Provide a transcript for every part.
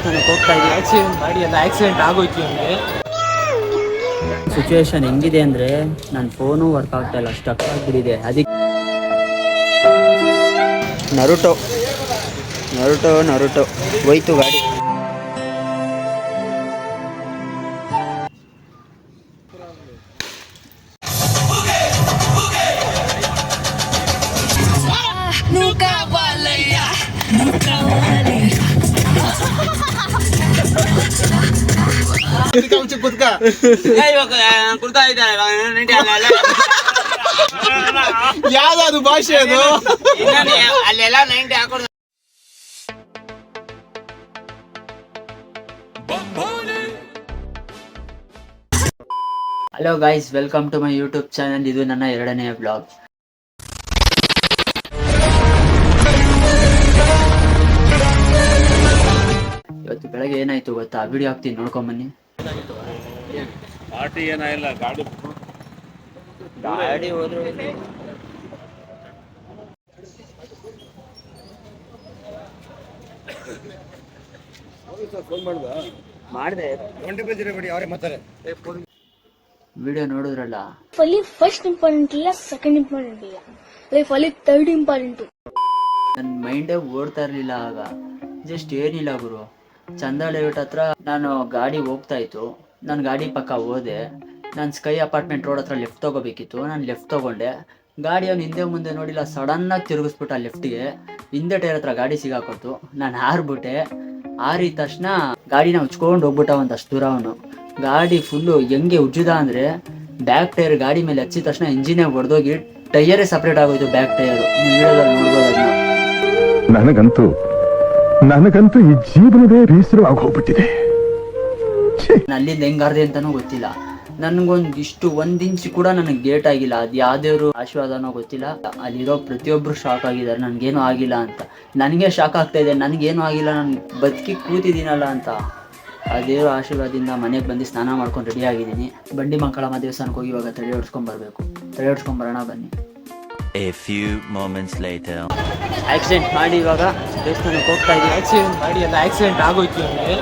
ದೇವಸ್ಥಾನಕ್ಕೆ ಹೋಗ್ತಾ ಇದ್ದೀವಿ. ಆಕ್ಸಿಡೆಂಟ್ ಮಾಡಿ ಅದು ಆಕ್ಸಿಡೆಂಟ್ ಆಗೋಯ್ತು ನಮಗೆ. ಸಿಚುವೇಶನ್ ಹೆಂಗಿದೆ ಅಂದರೆ ನನ್ನ ಫೋನು ವರ್ಕ್ ಆಗ್ತಾ ಇಲ್ಲ, ಸ್ಟಕ್ ಆಗಿಬಿಟ್ಟಿದೆ. ಅದಕ್ಕೆ ನರುಟೋ ಹೋಯ್ತು ಗಾಡಿ. ಯಾವ್ದು ಭಾಷೆ ಅದು? ಅಲ್ಲೆಲ್ಲ 90 ಹಾಕೋದು. Hello guys, welcome to my YouTube channel. ಇದು ನನ್ನ 2ನೇ ಬ್ಲಾಗ್. ಇವತ್ತು ಬೆಳಗ್ಗೆ ಏನಾಯ್ತು ಗೊತ್ತಾ? ವಿಡಿಯೋ ಹಾಕ್ತೀನಿ, ನೋಡ್ಕೊಂಬನ್ನಿ. ಪಾರ್ಟಿ ಏನಾಗಿಲ್ಲ, ಗಾಡಿ ಹೋದ್ರು ಮಾಡಿದೆ. ವಿಡಿಯೋ ನೋಡಿದ್ರಲ್ಲ, ಲೈಫಲ್ಲಿ ಫಸ್ಟ್ ಇಂಪಾರ್ಟೆಂಟ್ ಇಲ್ಲ, ಸೆಕೆಂಡ್ ಇಂಪಾರ್ಟೆಂಟ್ ಇಲ್ಲ, ಲೈಫಲ್ಲಿ ಥರ್ಡ್ ಇಂಪಾರ್ಟೆಂಟ್. ನನ್ನ ಮೈಂಡೇ ಓಡ್ತಾ ಇರಲಿಲ್ಲ ಆಗ. ಜಸ್ಟ್ ಏನಿಲ್ಲ ಗುರು, ಚಂದ ಲೇಔಟ್ ಹತ್ರ ನಾನು ಗಾಡಿ ಹೋಗ್ತಾ ಇತ್ತು. ನಾನು ಗಾಡಿ ಪಕ್ಕ ಹೋದೆ. ನಾನು ಸ್ಕೈ ಅಪಾರ್ಟ್ಮೆಂಟ್ ರೋಡ್ ಹತ್ರ ಲೆಫ್ಟ್ ತೊಗೋಬೇಕಿತ್ತು. ನಾನು ಲೆಫ್ಟ್ ತೊಗೊಂಡೆ. ಗಾಡಿ ಅವ್ನು ಹಿಂದೆ ಮುಂದೆ ನೋಡಿಲ್ಲ, ಸಡನ್ನಾಗಿ ತಿರುಗಿಸ್ಬಿಟ್ಟ ಲೆಫ್ಟಿಗೆ. ಹಿಂದೆ ಟೈರ್ ಹತ್ರ ಗಾಡಿ ಸಿಗಾಕೊಟ್ಟು ನಾನು ಹಾರಿಬಿಟ್ಟೆ. ಹಾರಿದ ತಕ್ಷಣ ಗಾಡಿನ ಉಚ್ಕೊಂಡು ಹೋಗ್ಬಿಟ್ಟ ಒಂದಷ್ಟು ದೂರ ಅವನು. ಗಾಡಿ ಫುಲ್ಲು ಹೆಂಗೆ ಉಜ್ಜಿದ ಅಂದರೆ ಬ್ಯಾಕ್ ಟೈರ್ ಗಾಡಿ ಮೇಲೆ ಹಚ್ಚಿದ ತಕ್ಷಣ ಇಂಜಿನೇ ಹೊಡೆದೋಗಿ ಟೈಯರೇ ಸಪ್ರೇಟ್ ಆಗೋಯ್ತು, ಬ್ಯಾಕ್ ಟೈರು. ನೀವು ವಿಡಿಯೋದಲ್ಲಿ ನೋಡ್ಬೋದು ಅದನ್ನ. ನನಗಂತೂ ಈ ಜೀವನವೇ ಬೇಸರವಾಗಿ ಹೋಗ್ಬಿಟ್ಟಿದೆ. ಅಲ್ಲಿಂದ ಹೆಂಗಾರ್ದೆ ಅಂತಾನೂ ಗೊತ್ತಿಲ್ಲ. ನನ್ಗೊಂದಿಷ್ಟು 1 ಇಂಚ್ ಕೂಡ ನನಗೆ ಗೇಟ್ ಆಗಿಲ್ಲ. ಅದು ಯಾವ್ದೇವ್ರು ಆಶೀರ್ವಾದನೋ ಗೊತ್ತಿಲ್ಲ. ಅಲ್ಲಿರೋ ಪ್ರತಿಯೊಬ್ರು ಶಾಕ್ ಆಗಿದ್ದಾರೆ ನನ್ಗೇನು ಆಗಿಲ್ಲ ಅಂತ. ನನಗೆ ಶಾಕ್ ಆಗ್ತಾ ಇದೆ, ನನಗೇನು ಆಗಿಲ್ಲ, ನಾನು ಬದುಕಿ ಕೂತಿದ್ದೀನಲ್ಲ ಅಂತ. ಅದೇವ್ರ ಆಶೀರ್ವಾದದಿಂದ ಮನೆಗೆ ಬಂದು ಸ್ನಾನ ಮಾಡ್ಕೊಂಡು ರೆಡಿ ಆಗಿದ್ದೀನಿ. ಬಂಡಿ ಮಕ್ಕಳಮ್ಮ ದೇವಸ್ಥಾನಕ್ಕೆ ಹೋಗಿ ಇವಾಗ ತಡೆ ಹೊಡ್ಸ್ಕೊಂಡ್ಬರ್ಬೇಕು. ತಡೆ ಹೊಡ್ಸ್ಕೊಂಬರೋಣ ಬನ್ನಿ. A few moments later. Accident ಮಾಡಿ ಇವಾಗ ದೇವಸ್ಥಾನಕ್ಕೆ ಹೋಗ್ತಾ ಇದ್ದೀವಿ. ಆಕ್ಸಿಡೆಂಟ್ ಮಾಡಿ ಅದು ಆಕ್ಸಿಡೆಂಟ್ ಆಗೋಯ್ತು ನಮಗೆ.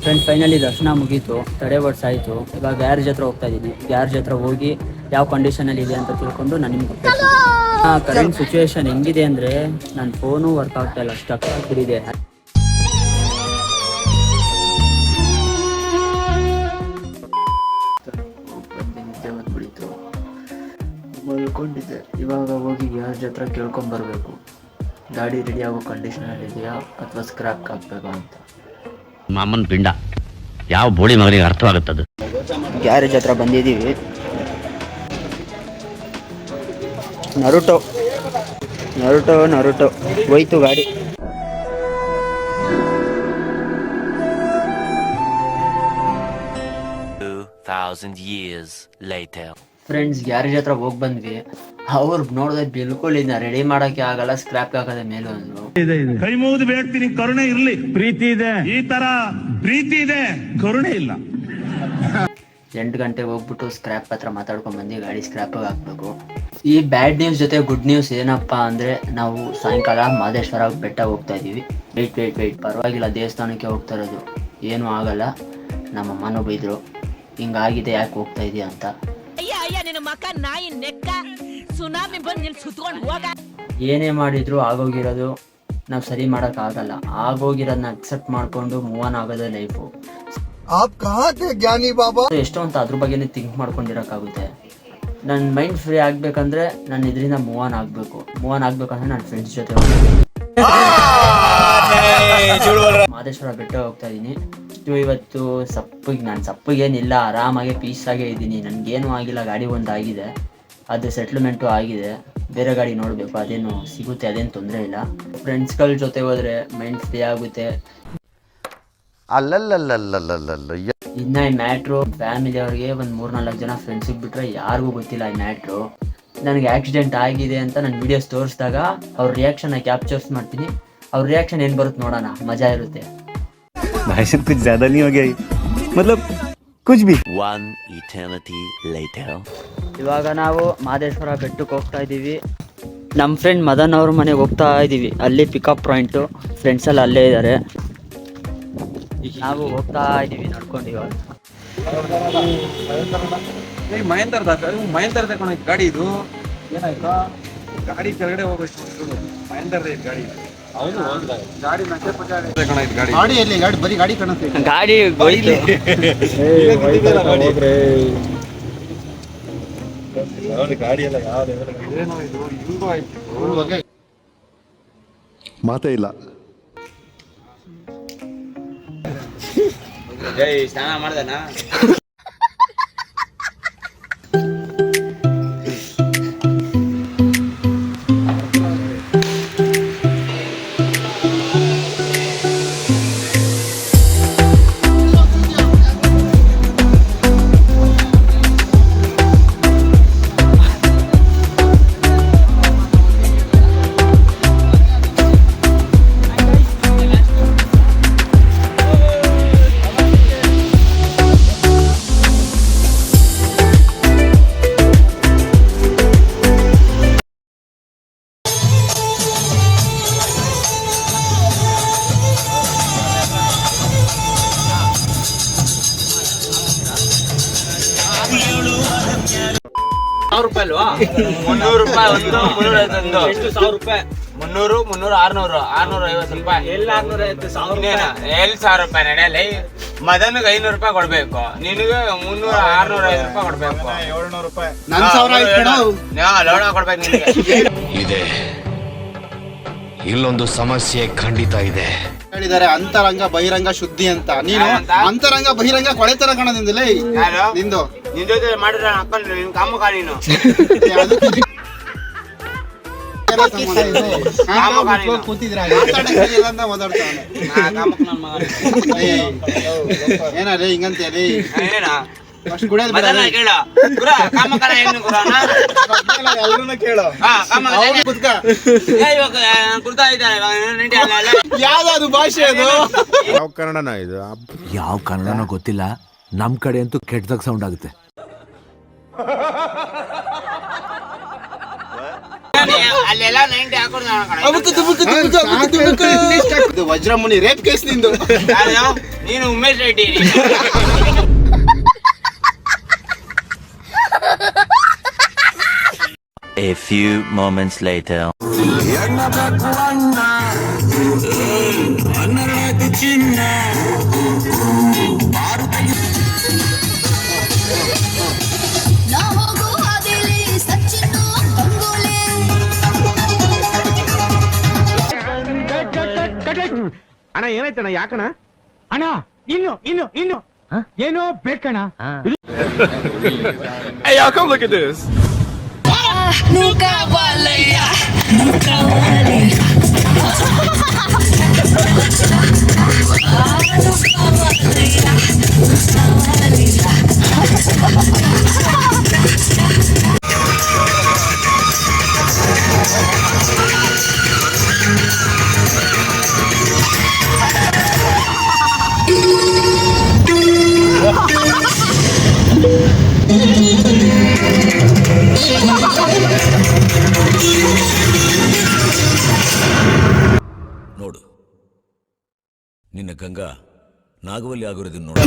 ಫ್ರೆಂಡ್ಸ್, ಫೈನಲಿ ದರ್ಶನ ಮುಗೀತು, ತಡೆ ಆಯಿತು. ಇವಾಗ ಗ್ಯಾರೇಜ್ ಹತ್ರ ಹೋಗ್ತಾ ಇದ್ದೀನಿ. ಗ್ಯಾರೇಜ್ ಹತ್ರ ಹೋಗಿ ಯಾವ ಕಂಡೀಷನಲ್ಲಿ ಇದೆ ಅಂತ ತಿಳ್ಕೊಂಡು ನಾನು ನಿಮ್ಗೆ ಕರೆಂಟ್ ಸಿಚುವೇಶನ್ ಹೆಂಗಿದೆ ಅಂದರೆ ನನ್ನ ಫೋನು ವರ್ಕ್ ಆಗ್ತಾ ಇಲ್ಲ, ಸ್ಟಕ್ ಆಗಿಬಿಟ್ಟಿದೆ. ನಿದ್ದೆ ಬಂದ್ಬಿಡಿತು, ಮಲ್ಕೊಂಡಿದ್ದೆ. ಇವಾಗ ಹೋಗಿ ಗ್ಯಾರೇಜ್ ಹತ್ರ ಕೇಳ್ಕೊಂಬರ್ಬೇಕು ಗಾಡಿ ರೆಡಿ ಆಗೋ ಕಂಡೀಷನಲ್ಲಿ ಇದೆಯಾ ಅಥವಾ ಸ್ಕ್ರಾಪ್ ಹಾಕ್ಬೇಕು ಅಂತ. ಮಾಮನ್ ಪಿಂಡ ಯಾವ ಬೋಳಿ ಮಗನಿಗೆ ಅರ್ಥವಾಗುತ್ತದು. ಗ್ಯಾರೇಜ್ ಹತ್ರ ಬಂದಿದ್ದೀವಿ. ನರುಟೋ ಹೋಯ್ತು ಗಾಡಿ. years later. ಫ್ರೆಂಡ್ಸ್, ಗ್ಯಾರೇಜ್ ಹತ್ರ ಹೋಗಿ ಬಂದ್ವಿ. ಅವ್ರು ನೋಡಿದ್ರೆ ಬಿಲ್ಕುಲ್ ಇನ್ನ ರೆಡಿ ಮಾಡಕ್ಕೆ ಆಗಲ್ಲ, ಸ್ಕ್ರಾಪ್ ಹಾಕೋದ ಮೇಲೆ ಅಂದ್ರು. ಕೈ ಮುಗಿದು ಬೇಡ್ತೀನಿ, ಕರುಣೆ ಇರ್ಲಿ. ಪ್ರೀತಿ ಇದೆ, ಈ ತರ ಪ್ರೀತಿ ಇದೆ, ಕರುಣೆ ಇಲ್ಲ. 8 ಗಂಟೆಗೆ ಹೋಗ್ಬಿಟ್ಟು ಸ್ಕ್ರಾಪ್ ಹತ್ರ ಮಾತಾಡ್ಕೊಂಡ್ ಬಂದು ಗಾಡಿ ಸ್ಕ್ರಾಪ್ ಹಾಕ್ಬೇಕು. ಈ ಬ್ಯಾಡ್ ನ್ಯೂಸ್ ಜೊತೆ ಗುಡ್ ನ್ಯೂಸ್ ಏನಪ್ಪಾ ಅಂದ್ರೆ, ನಾವು ಸಾಯಂಕಾಲ ಮಹದೇಶ್ವರ ಬೆಟ್ಟ ಹೋಗ್ತಾ ಇದೀವಿ. ವೆಯ್ಟ್ ಪರವಾಗಿಲ್ಲ, ದೇವಸ್ಥಾನಕ್ಕೆ ಹೋಗ್ತಾ ಇರೋದು, ಏನೂ ಆಗಲ್ಲ. ನಮ್ಮ ಅಮ್ಮನೂ ಬೈದ್ರು, ಹಿಂಗಾಗಿದೆ ಯಾಕೆ ಹೋಗ್ತಾ ಇದೀಯ ಅಂತ. ಏನೇ ಮಾಡಿದ್ರು ಆಗೋಗಿರೋದು ನಾವು ಸರಿ ಮಾಡಕ್ ಆಗಲ್ಲ. ಆಗೋಗಿರೋದನ್ನ ಅಕ್ಸೆಪ್ಟ್ ಮಾಡ್ಕೊಂಡು ಮೂವ್ ಆನ್ ಆಗೋದೇ ಲೈಫು. ಎಷ್ಟೋ ಅಂತ ಅದ್ರ ಬಗ್ಗೆನೇ ಥಿಂಕ್ ಮಾಡ್ಕೊಂಡಿರಕ್ಕಾಗುತ್ತೆ. ನನ್ನ ಮೈಂಡ್ ಫ್ರೀ ಆಗ್ಬೇಕಂದ್ರೆ ನಾನು ಇದರಿಂದ ಮೂವ್ ಆನ್ ಆಗ್ಬೇಕಂದ್ರೆ ನನ್ನ ಫ್ರೆಂಡ್ಸ್ ಜೊತೆ ಮಹದೇಶ್ವರ ಬೆಟ್ಟ ಹೋಗ್ತಾ ಇದೀನಿ. ಇವತ್ತು ನಾನು ಸಪ್ಪಗೇನಿಲ್ಲ, ಆರಾಮಾಗಿ ಪೀಸಾಗೇ ಇದ್ದೀನಿ. ನನ್ಗೇನು ಆಗಿಲ್ಲ, ಗಾಡಿ ಒಂದು ಆಗಿದೆ, ಅದು ಸೆಟ್ಲ್ಮೆಂಟು ಆಗಿದೆ. ಬೇರೆ ಗಾಡಿ ನೋಡಬೇಕು, ಅದೇನು ಸಿಗುತ್ತೆ, ಅದೇನು ತೊಂದರೆ ಇಲ್ಲ. ಫ್ರೆಂಡ್ಸ್ಗಳ ಜೊತೆ ಹೋದ್ರೆ ಮೈಂಡ್ ಫ್ರೀ ಆಗುತ್ತೆ. ಅಲ್ಲಲ್ಲಲ್ಲಲ್ಲಲ್ಲಲ್ಲ ಇನ್ನ ಈ ಮ್ಯಾಟ್ರು ಫ್ಯಾಮಿಲಿ ಅವ್ರಿಗೆ ಒಂದು 3-4 ಜನ ಫ್ರೆಂಡ್ಸಿಗೆ ಬಿಟ್ರೆ ಯಾರಿಗೂ ಗೊತ್ತಿಲ್ಲ ಈ ಮ್ಯಾಟ್ರು. ನನಗೆ ಆಕ್ಸಿಡೆಂಟ್ ಆಗಿದೆ ಅಂತ ನಾನು ವಿಡಿಯೋಸ್ ತೋರಿಸಿದಾಗ ಅವ್ರ ರಿಯಾಕ್ಷನ್ ಕ್ಯಾಪ್ಚರ್ಸ್ ಮಾಡ್ತೀನಿ. ಅವ್ರ ರಿಯಾಕ್ಷನ್ ಏನು ಬರುತ್ತೆ ನೋಡೋಣ, ಮಜಾ ಇರುತ್ತೆ. भाषण कुछ ज्यादा नहीं हो गया ये? मतलब कुछ भी. One eternity later. ಇವಾಗ ನಾವು ಮಾದೇಶ್ವರ ಬೆಟ್ಟಕ್ಕೆ ಹೋಗ್ತಾ ಇದ್ದೀವಿ. ನಮ್ಮ ಫ್ರೆಂಡ್ ಮದನ್ ಅವ್ರ ಮನೆಗೆ ಹೋಗ್ತಾ ಇದ್ದೀವಿ. ಅಲ್ಲಿ ಪಿಕಪ್ ಪಾಯಿಂಟು, ಫ್ರೆಂಡ್ಸ್ ಎಲ್ಲ ಅಲ್ಲೇ ಇದ್ದಾರೆ. ನಾವು ಹೋಗ್ತಾ ಇದ್ದೀವಿ ನಡ್ಕೊಂಡು. ಇವಾಗ ಮಹೇಂದ್ರ ತಗೊಂಡ ಗಾಡಿ ಇದು ಏನಾಯ್ತಾ, ಗಾಡಿ ಕೆಳಗಡೆ ಹೋಗ್ಬೇಕು. ಮಹೇಂದ್ರ ಗಾಡಿ ಗಾಡಿ ಗಾಡಿ ಗಾಡಿ ಬರೀ ಗಾಡಿ ಕಾಣುತ್ತೆ. ಗಾಡಿ ಹೋಯ್ತು. ಗಾಡಿ ಎಲ್ಲ ಏನೋ ಇದು ಹಿಂಗೂ ಆಯ್ತು. ಮಾತೇ ಇಲ್ಲ. ಸ್ನಾನ ಮಾಡ್ದನ ₹1,000 ಅಲ್ವಾ? ₹300 ಒಂದು, 350 ಎಷ್ಟು? ₹1,000. 300, 300, 600, ₹650. ಎಲ್ಲ 650, ₹1,000. ಎಲ್ಲಿ ₹1,000 ನಡೆಯಲ್ಲ. ಮದನ್ಗೆ ₹500 ಕೊಡ್ಬೇಕು, ನಿನಗೆ ₹300, ₹650 ಕೊಡ್ಬೇಕು. ₹700 ನನ್ನ ಲೋಣ ಕೊಡ್ಬೇಕು ನಿನಗೆ. ಇದೆ, ಇಲ್ಲೊಂದು ಸಮಸ್ಯೆ ಖಂಡಿತ ಇದೆ. ಹೇಳಿದ್ದಾರೆ ಅಂತರಂಗ ಬಹಿರಂಗ ಶುದ್ಧಿ ಅಂತ. ನೀನು ಅಂತರಂಗ ಬಹಿರಂಗ ಕೊಳೆತರ ಕಾಣದಿಂದಲೇ ನಿಂದು. ನಿನ್ ಜೊತೆ ಮಾಡಿದ್ರೆ ಹಾಕೊಂಡ್ರೆ ನಿನ್ ಕಾಮಕ ನೀನು. ಏನಲ್ಲಿ ಹಿಂಗಂತ ಯಾವ್ದು ಭಾಷೆ ಅದು? ಯಾವ ಕನ್ನಡನ ಇದು? ಯಾವ ಕನ್ನಡನೋ ಗೊತ್ತಿಲ್ಲ, ನಮ್ ಕಡೆ ಅಂತೂ ಕೆಟ್ಟದಾಗ ಸೌಂಡ್ ಆಗುತ್ತೆ. ವಜ್ರಮುನಿ ರೇಪ್ ಕೇಸ್ ನಿಂದು. ನೀನು Umesh Reddy. A few moments later. ಅಣ್ಣ ಏನಾಯ್ತಣ್ಣ? ಯಾಕಣ್ಣ? ಅಣ್ಣ ಇನ್ನು ಏನೋ ಬೇಕಣ್ಣ. Hey, y'all come look at this. Nunca valeya, nunca valeya. ನೋಡು, ನಿನ್ನ ಗಂಗಾ ನಾಗವಲ್ಲಿ ಆಗಿರೋದನ್ನ ನೋಡು.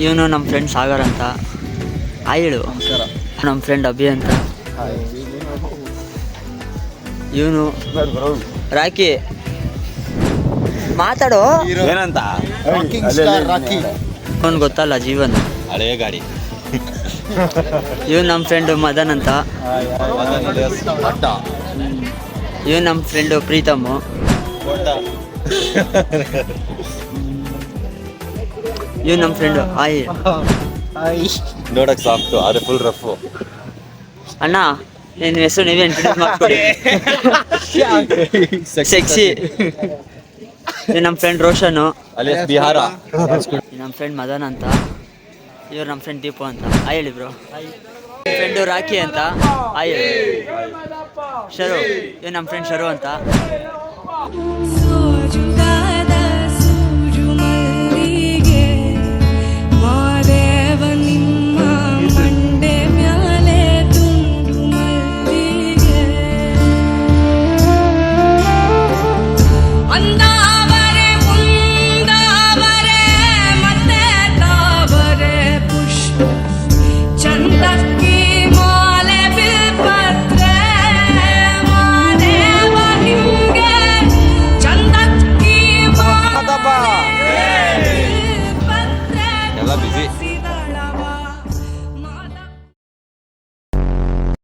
ಇವನು ನಮ್ಮ ಫ್ರೆಂಡ್ ಸಾಗರ್ ಅಂತ. ಹೇಳು. ನಮ್ಮ ಫ್ರೆಂಡ್ ಅಭಿ ಅಂತ. ಇವನು ರಾಕಿ. ಮಾತಾಡೋ. ಏನಂತ? ಅವನು ಗೊತ್ತಲ್ಲ ಜೀವನ್. ಹಳೆಯ ಗಾಡಿ. ಇವನು ನಮ್ಮ ಫ್ರೆಂಡು ಮದನ್ ಅಂತ. ಇವನು ನಮ್ಮ ಫ್ರೆಂಡು ಪ್ರೀತಮ್ಮು. ಇವನು ನಮ್ಮ ಫ್ರೆಂಡು ಆಯಿ. ನೋಡಕ್ ಸಾಫ್ಟು ಆದ್ರೆ ಫುಲ್ ರಫು. ಅಣ್ಣ ನಿನ್ನ ಹೆಸರು ನೀವೇ ಇಂಟ್ರೊಡ್ಯೂಸ್ ಮಾಡ್ಕೊಡಿ. ಸೆಕ್ಸಿ. ನಮ್ಮ ಫ್ರೆಂಡ್ ರೋಷನು. ಅಲಿಯಾಸ್ ಬಿಹಾರ. ನಮ್ಮ ಫ್ರೆಂಡ್ ಮದನ್ ಅಂತ. ಇವ್ರು ನಮ್ಮ ಫ್ರೆಂಡ್ ದೀಪು ಅಂತ. ಹೇಳಿ ಬ್ರೋ. ಫ್ರೆಂಡು ರಾಕಿ ಅಂತ. ಹೇಳಿ. ಶರು. ಇವ್ ನಮ್ಮ ಫ್ರೆಂಡ್ ಶರು ಅಂತ.